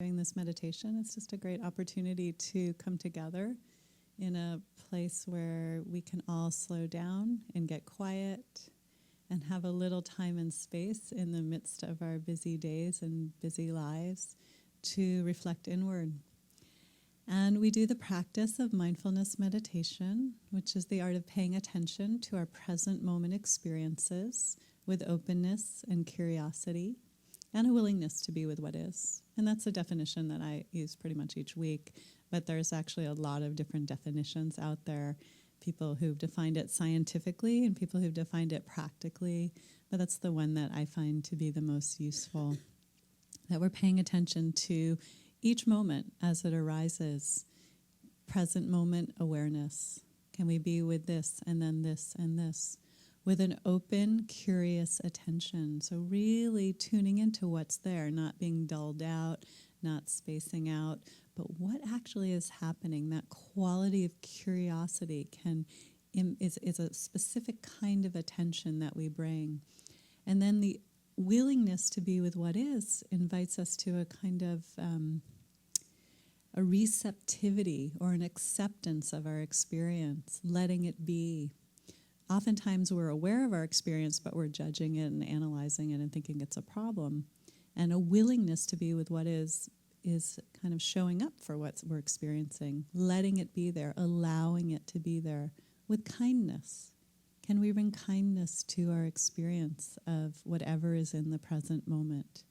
Doing this meditation. It's just a great opportunity to come together in a place where we can all slow down and get quiet and have a little time and space in the midst of our busy days and busy lives to reflect inward. And we do the practice of mindfulness meditation, which is the art of paying attention to our present moment experiences with openness and curiosity and a willingness to be with what is. And that's a definition that I use pretty much each week, but there's actually a lot of different definitions out there, people who've defined it scientifically and people who've defined it practically, but that's the one that I find to be the most useful, that we're paying attention to each moment as it arises, present moment awareness. Can we be with this and then this and this? With an open, curious attention. So really tuning into what's there, not being dulled out, not spacing out, but what actually is happening. That quality of curiosity is a specific kind of attention that we bring. And then the willingness to be with what is invites us to a kind of a receptivity or an acceptance of our experience, letting it be. Oftentimes we're aware of our experience, but we're judging it and analyzing it and thinking it's a problem. And a willingness to be with what is kind of showing up for what we're experiencing, letting it be there, allowing it to be there with kindness. Can we bring kindness to our experience of whatever is in the present moment?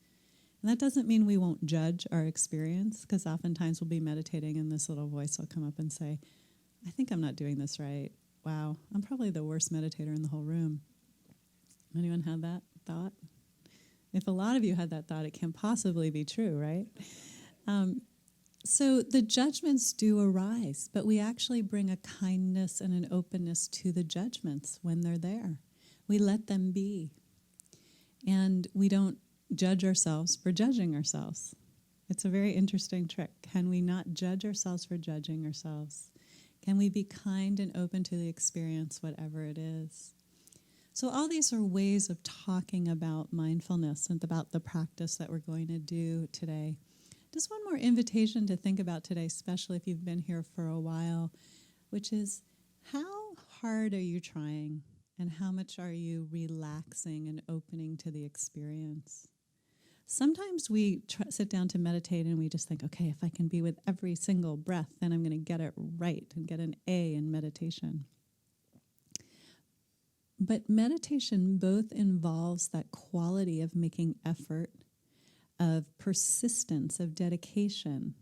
And that doesn't mean we won't judge our experience, because oftentimes we'll be meditating and this little voice will come up and say, I think I'm not doing this right. Wow, I'm probably the worst meditator in the whole room. Anyone had that thought? If a lot of you had that thought, it can't possibly be true, right? So the judgments do arise, but we actually bring a kindness and an openness to the judgments when they're there. We let them be. And we don't judge ourselves for judging ourselves. It's a very interesting trick. Can we not judge ourselves for judging ourselves? Can we be kind and open to the experience, whatever it is? So all these are ways of talking about mindfulness and about the practice that we're going to do today. Just one more invitation to think about today, especially if you've been here for a while, which is how hard are you trying and how much are you relaxing and opening to the experience? Sometimes we sit down to meditate and we just think, okay, if I can be with every single breath, then I'm going to get it right and get an A in meditation. But meditation both involves that quality of making effort, of persistence, of dedication.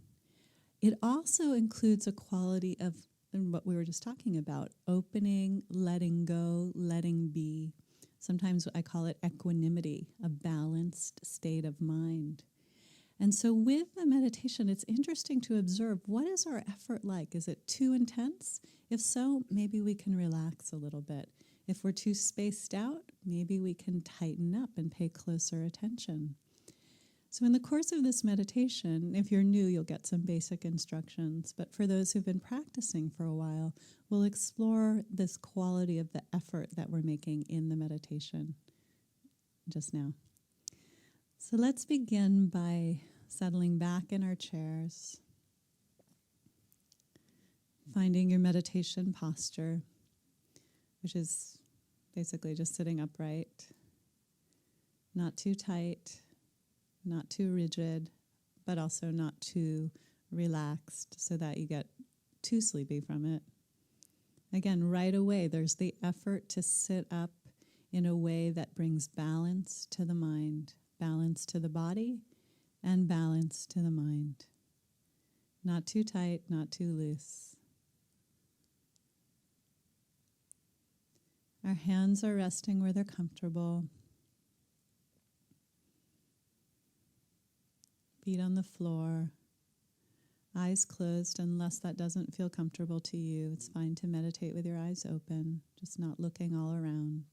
It also includes a quality of what we were just talking about, opening, letting go, letting be. Sometimes I call it equanimity, a balanced state of mind. And so with the meditation, it's interesting to observe, what is our effort like? Is it too intense? If so, maybe we can relax a little bit. If we're too spaced out, maybe we can tighten up and pay closer attention. So in the course of this meditation, if you're new, you'll get some basic instructions. But for those who've been practicing for a while, we'll explore this quality of the effort that we're making in the meditation just now. So let's begin by settling back in our chairs, finding your meditation posture, which is basically just sitting upright, not too tight, not too rigid, but also not too relaxed so that you get too sleepy from it. Again, right away, there's the effort to sit up in a way that brings balance to the mind, balance to the body, and balance to the mind. Not too tight, not too loose. Our hands are resting where they're comfortable. Feet on the floor, eyes closed unless that doesn't feel comfortable to you. It's fine to meditate with your eyes open, just not looking all around.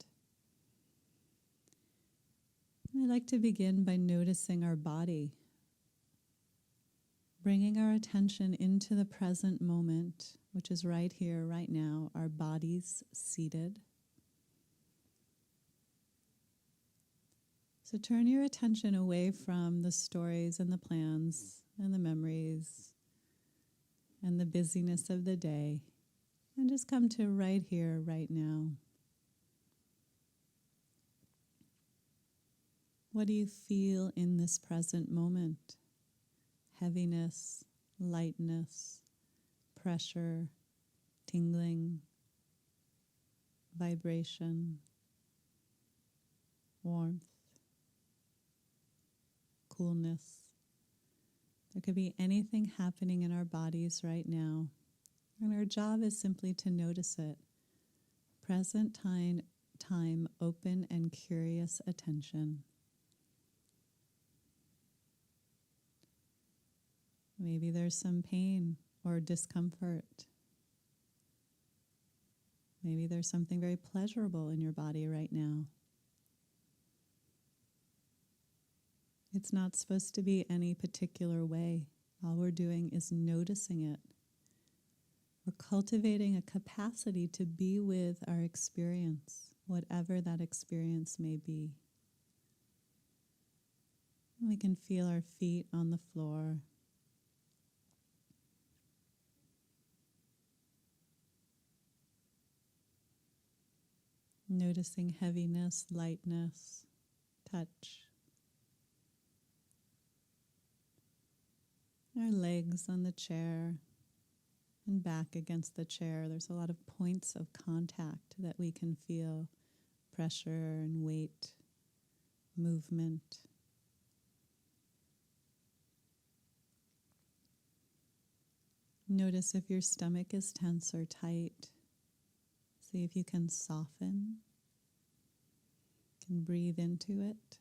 And I like to begin by noticing our body, bringing our attention into the present moment, which is right here, right now, our bodies seated. So turn your attention away from the stories and the plans and the memories and the busyness of the day, and just come to right here, right now. What do you feel in this present moment? Heaviness, lightness, pressure, tingling, vibration, warmth, coolness. There could be anything happening in our bodies right now, and our job is simply to notice it. Present time, open and curious attention. Maybe there's some pain or discomfort. Maybe there's something very pleasurable in your body right now. It's not supposed to be any particular way. All we're doing is noticing it. We're cultivating a capacity to be with our experience, whatever that experience may be. We can feel our feet on the floor. Noticing heaviness, lightness, touch. Our legs on the chair and back against the chair. There's a lot of points of contact that we can feel. Pressure and weight, movement. Notice if your stomach is tense or tight. See if you can soften. You can breathe into it.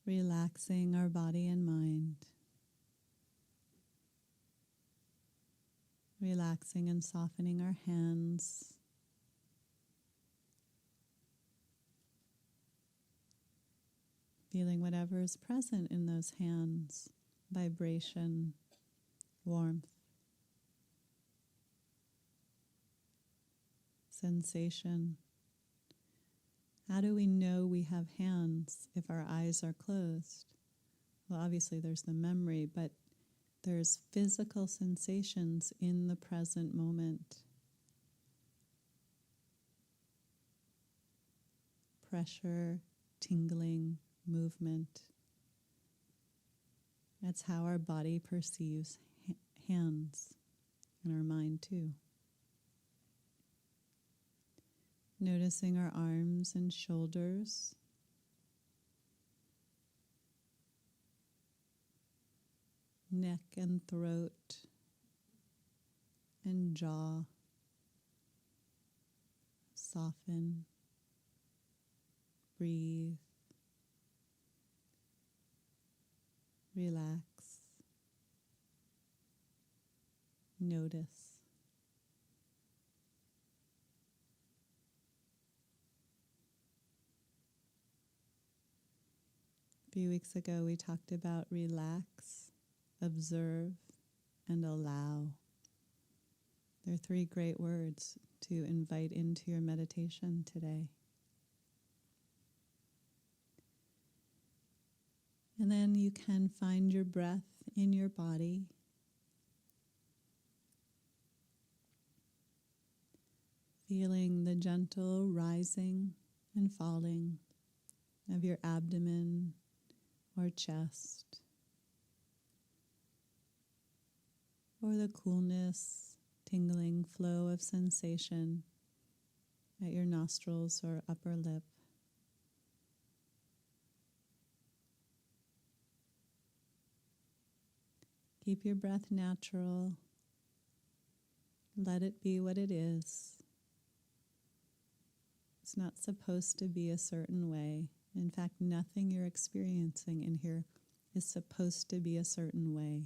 Relaxing our body and mind. Relaxing and softening our hands. Feeling whatever is present in those hands. Vibration, warmth, sensation. How do we know we have hands if our eyes are closed? Well, obviously there's the memory, but there's physical sensations in the present moment. Pressure, tingling, movement. That's how our body perceives hands, and our mind too. Noticing our arms and shoulders. Neck and throat and jaw. Soften. Breathe. Relax. Notice. A few weeks ago we talked about relax, observe, and allow. There are 3 great words to invite into your meditation today. And then you can find your breath in your body. Feeling the gentle rising and falling of your abdomen or chest, or the coolness, tingling flow of sensation at your nostrils or upper lip. Keep your breath natural. Let it be what it is. It's not supposed to be a certain way. In fact, nothing you're experiencing in here is supposed to be a certain way.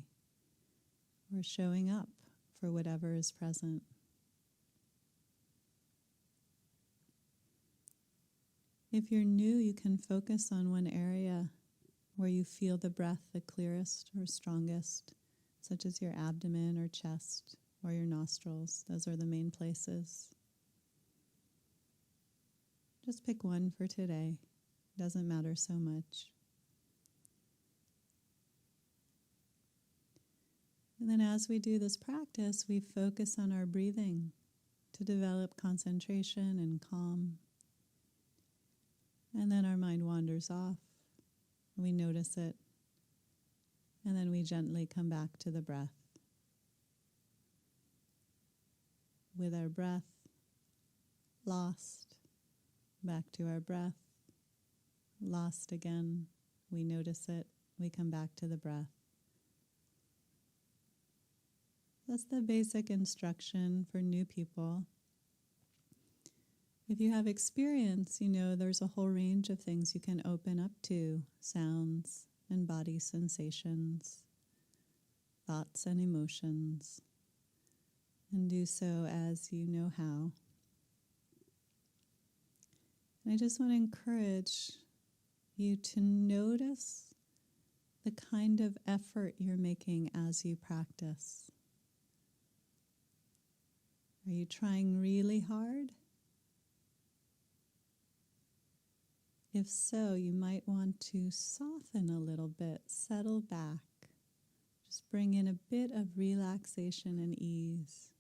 We're showing up for whatever is present. If you're new, you can focus on one area where you feel the breath the clearest or strongest, such as your abdomen or chest or your nostrils. Those are the main places. Just pick one for today. Doesn't matter so much. And then as we do this practice, we focus on our breathing to develop concentration and calm. And then our mind wanders off. We notice it. And then we gently come back to the breath. With our breath lost, back to our breath, lost again. We notice it. We come back to the breath. That's the basic instruction for new people. If you have experience, you know there's a whole range of things you can open up to, sounds and body sensations, thoughts and emotions, and do so as you know how. And I just want to encourage you to notice the kind of effort you're making as you practice. Are you trying really hard? If so, you might want to soften a little bit, settle back. Just bring in a bit of relaxation and ease.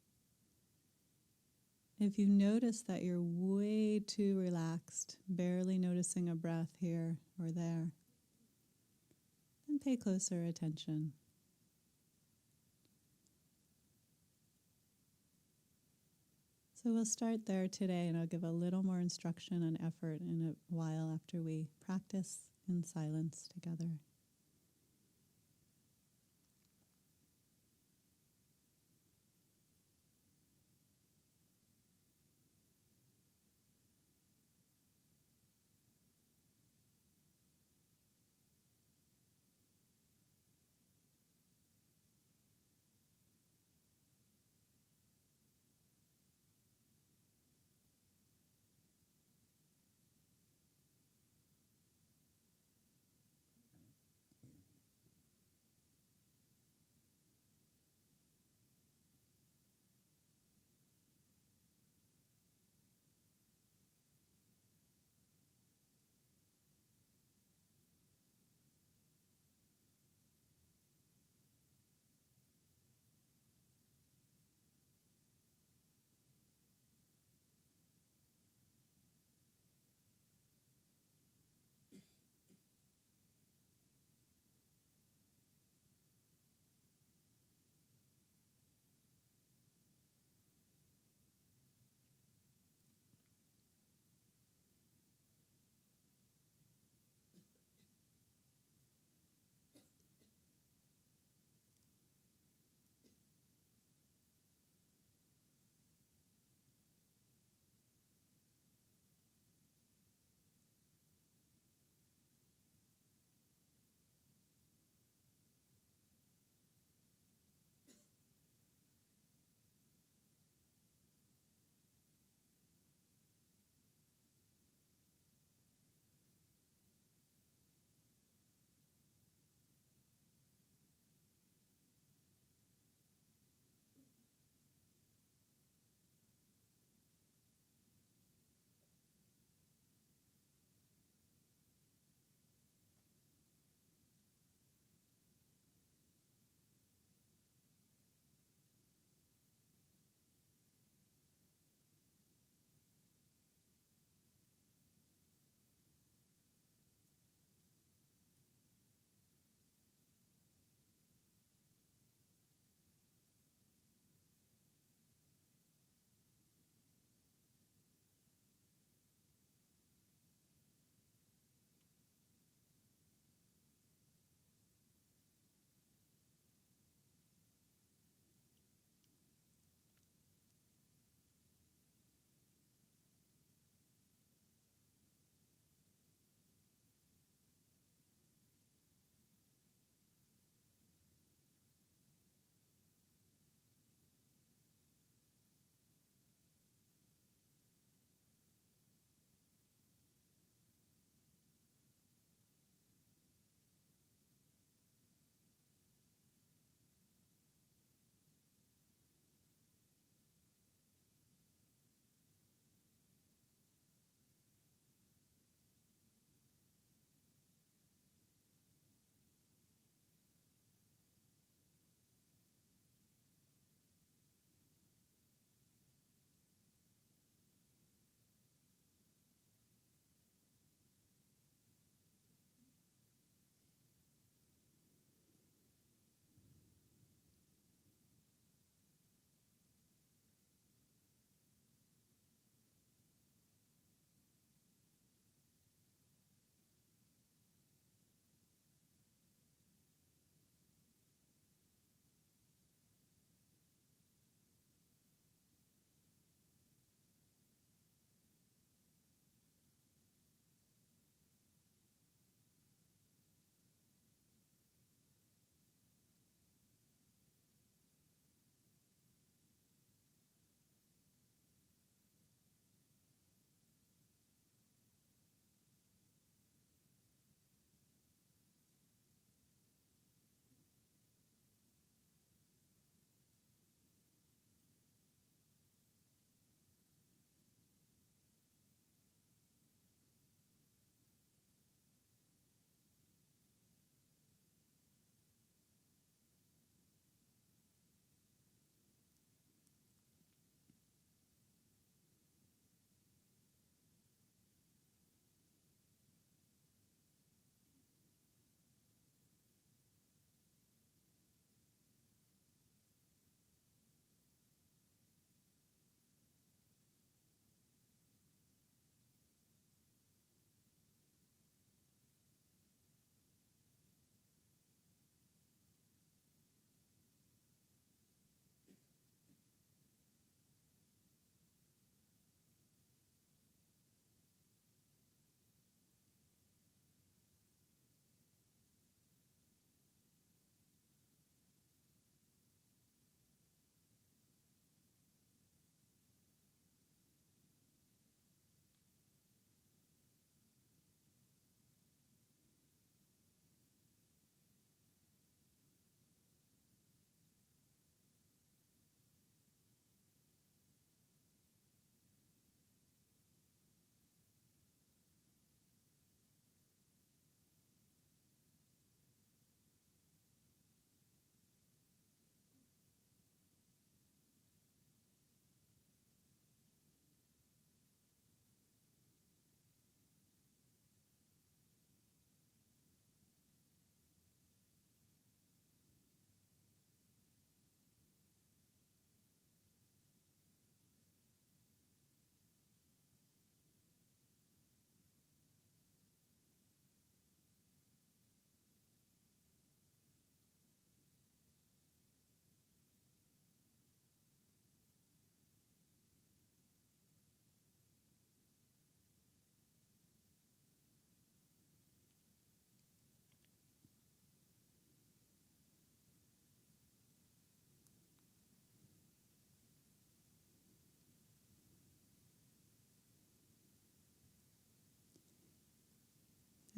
If you notice that you're way too relaxed, barely noticing a breath here or there, then pay closer attention. So we'll start there today, and I'll give a little more instruction on effort in a while after we practice in silence together.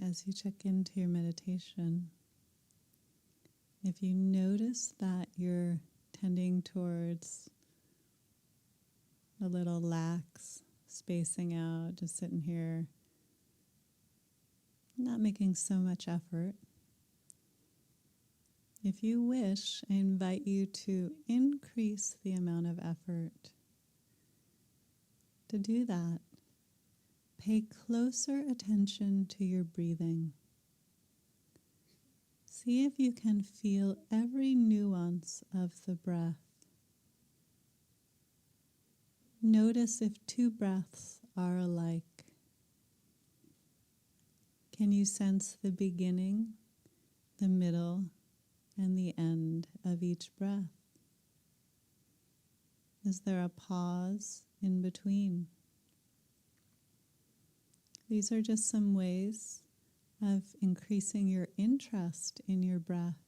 as you check into your meditation, if you notice that you're tending towards a little lax, spacing out, just sitting here, not making so much effort, if you wish, I invite you to increase the amount of effort. To do that, pay closer attention to your breathing. See if you can feel every nuance of the breath. Notice if two breaths are alike. Can you sense the beginning, the middle, and the end of each breath? Is there a pause in between? These are just some ways of increasing your interest in your breath,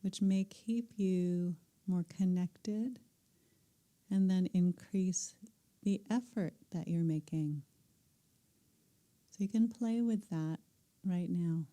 which may keep you more connected and then increase the effort that you're making. So you can play with that right now.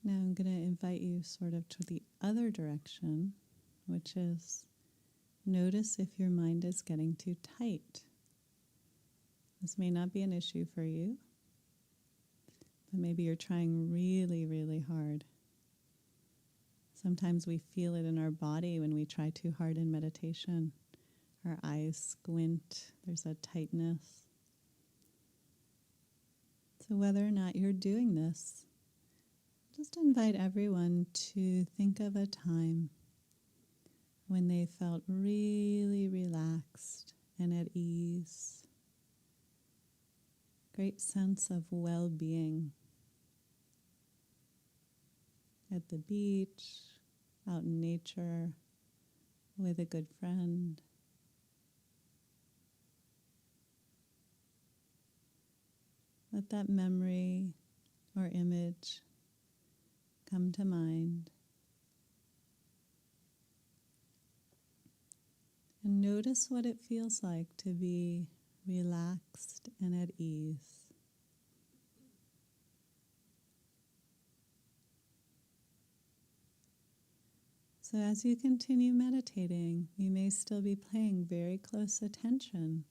Now I'm going to invite you sort of to the other direction, which is notice if your mind is getting too tight. This may not be an issue for you, but maybe you're trying really, really hard. Sometimes we feel it in our body when we try too hard in meditation. Our eyes squint, there's a tightness. So whether or not you're doing this, just invite everyone to think of a time when they felt really relaxed and at ease. Great sense of well-being. At the beach, out in nature, with a good friend. Let that memory or image come to mind. And notice what it feels like to be relaxed and at ease. So as you continue meditating, you may still be paying very close attention,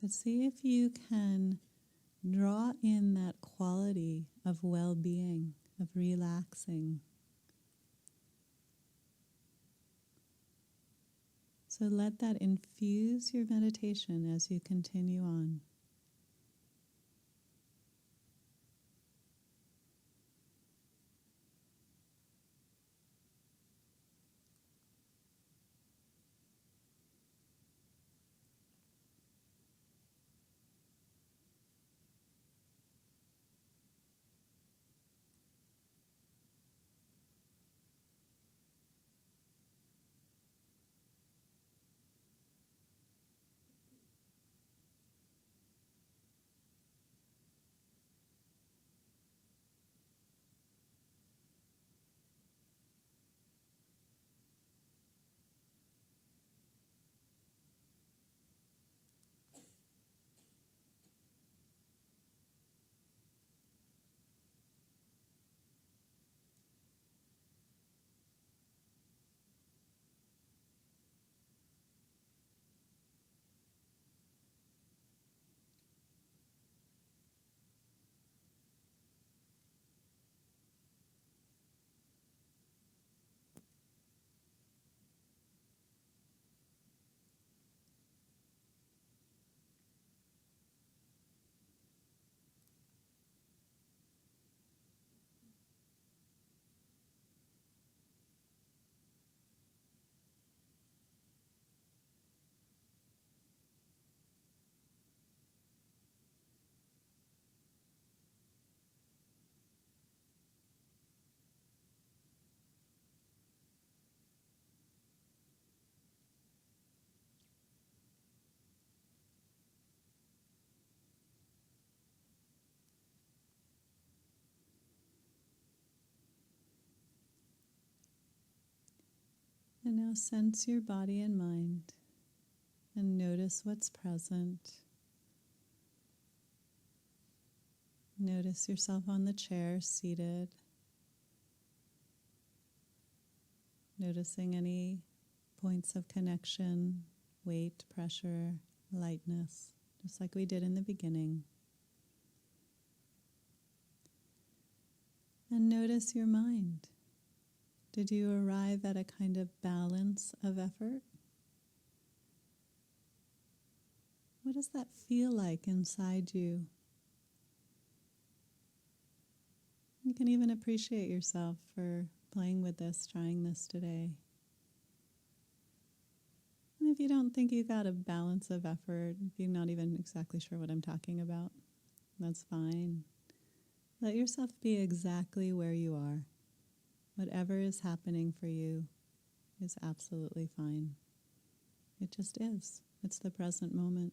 but see if you can relaxing. So let that infuse your meditation as you continue on. And now sense your body and mind and notice what's present. Notice yourself on the chair, seated. Noticing any points of connection, weight, pressure, lightness, just like we did in the beginning. And notice your mind. Did you arrive at a kind of balance of effort? What does that feel like inside you? You can even appreciate yourself for playing with this, trying this today. And if you don't think you got a balance of effort, if you're not even exactly sure what I'm talking about, that's fine. Let yourself be exactly where you are. Whatever is happening for you is absolutely fine. It just is. It's the present moment.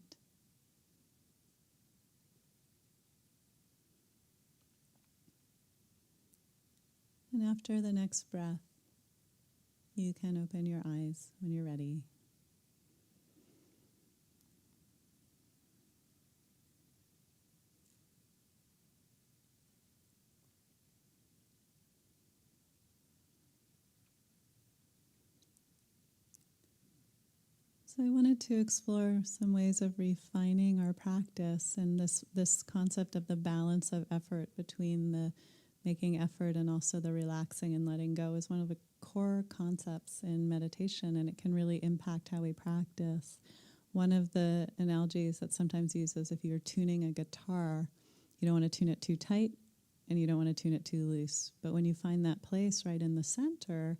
And after the next breath, you can open your eyes when you're ready. So I wanted to explore some ways of refining our practice and this concept of the balance of effort between the making effort and also the relaxing and letting go is one of the core concepts in meditation, and it can really impact how we practice. One of the analogies that's sometimes used is if you're tuning a guitar, you don't want to tune it too tight and you don't want to tune it too loose. But when you find that place right in the center,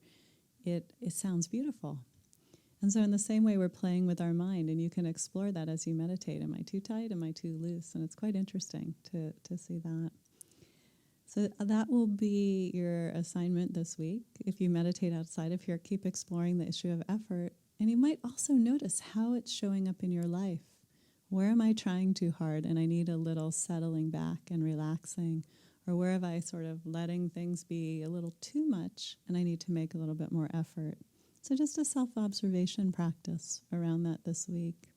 it sounds beautiful. And so in the same way, we're playing with our mind, and you can explore that as you meditate. Am I too tight? Am I too loose? And it's quite interesting to see that. So that will be your assignment this week. If you meditate outside of here, keep exploring the issue of effort. And you might also notice how it's showing up in your life. Where am I trying too hard and I need a little settling back and relaxing? Or where have I sort of letting things be a little too much and I need to make a little bit more effort? So just a self-observation practice around that this week.